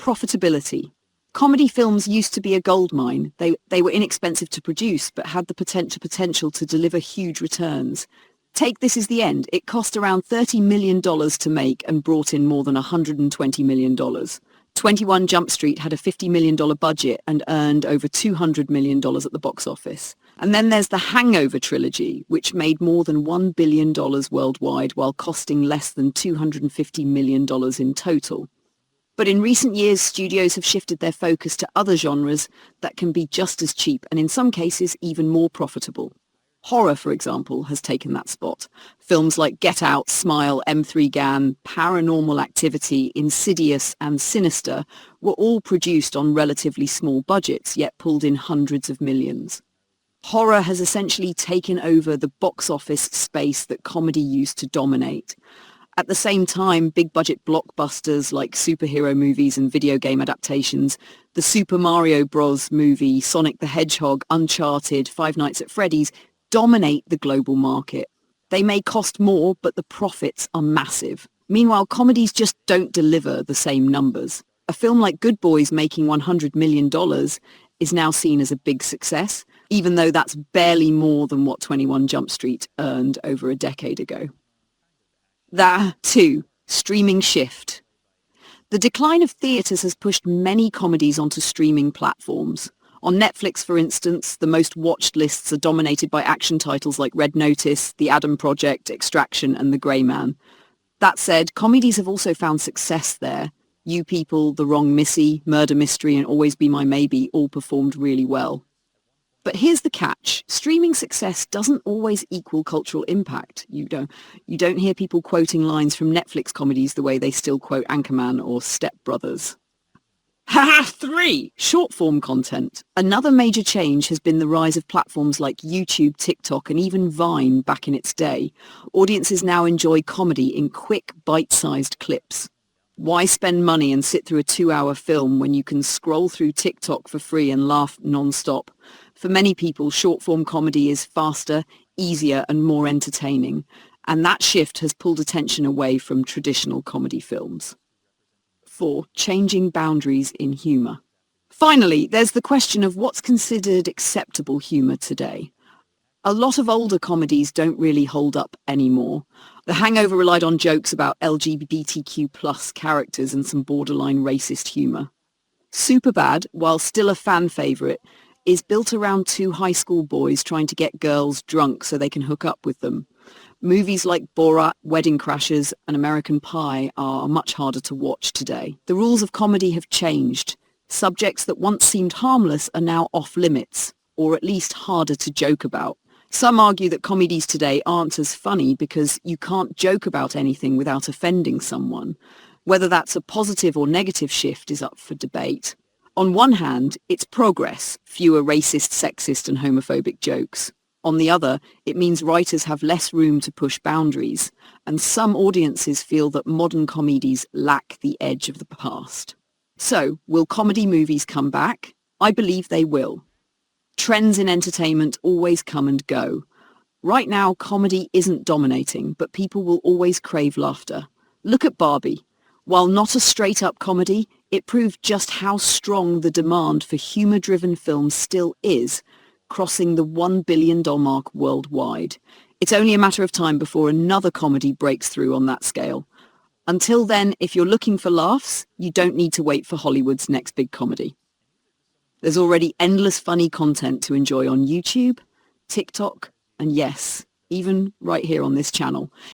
Profitability. Comedy films used to be a goldmine. They were inexpensive to produce, but had the potential to deliver huge returns. Take This Is the End. It cost around $30 million to make and brought in more than $120 million. 21 Jump Street had a $50 million budget and earned over $200 million at the box office. And then there's the Hangover trilogy, which made more than $1 billion worldwide while costing less than $250 million in total. But in recent years, studios have shifted their focus to other genres that can be just as cheap and in some cases even more profitable. Horror, for example, has taken that spot. Films like Get Out, Smile, M3 GAN, Paranormal Activity, Insidious and Sinister were all produced on relatively small budgets, yet pulled in hundreds of millions. Horror has essentially taken over the box office space that comedy used to dominate. At the same time, big-budget blockbusters like superhero movies and video game adaptations, the Super Mario Bros. Movie, Sonic the Hedgehog, Uncharted, Five Nights at Freddy's, dominate the global market. They may cost more, but the profits are massive. Meanwhile, comedies just don't deliver the same numbers. A film like Good Boys making $100 million is now seen as a big success, even though that's barely more than what 21 Jump Street earned over a decade ago. That, too, streaming shift. The decline of theatres has pushed many comedies onto streaming platforms. On Netflix, for instance, the most watched lists are dominated by action titles like Red Notice, The Adam Project, Extraction and The Grey Man. That said, comedies have also found success there. You People, The Wrong Missy, Murder Mystery and Always Be My Maybe all performed really well. But here's the catch. Streaming success doesn't always equal cultural impact. You don't hear people quoting lines from Netflix comedies the way they still quote Anchorman or Step Brothers. 3. Short-form content. Another major change has been the rise of platforms like YouTube, TikTok, and even Vine back in its day. Audiences now enjoy comedy in quick, bite-sized clips. Why spend money and sit through a 2-hour film when you can scroll through TikTok for free and laugh non-stop? For many people, short-form comedy is faster, easier, and more entertaining. And that shift has pulled attention away from traditional comedy films. 4. Changing boundaries in humour. Finally, there's the question of what's considered acceptable humour today. A lot of older comedies don't really hold up anymore. The Hangover relied on jokes about LGBTQ+ characters and some borderline racist humour. Superbad, while still a fan favourite, is built around 2 high school boys trying to get girls drunk so they can hook up with them. Movies like Borat, Wedding Crashers and American Pie are much harder to watch today. The rules of comedy have changed. Subjects that once seemed harmless are now off limits, or at least harder to joke about. Some argue that comedies today aren't as funny because you can't joke about anything without offending someone. Whether that's a positive or negative shift is up for debate. On one hand, it's progress, fewer racist, sexist and homophobic jokes. On the other, it means writers have less room to push boundaries, and some audiences feel that modern comedies lack the edge of the past. So, will comedy movies come back? I believe they will. Trends in entertainment always come and go. Right now, comedy isn't dominating, but people will always crave laughter. Look at Barbie. While not a straight-up comedy, it proved just how strong the demand for humour-driven films still is, crossing the $1 billion mark worldwide. It's only a matter of time before another comedy breaks through on that scale. Until then, if you're looking for laughs, you don't need to wait for Hollywood's next big comedy. There's already endless funny content to enjoy on YouTube, TikTok, and yes, even right here on this channel.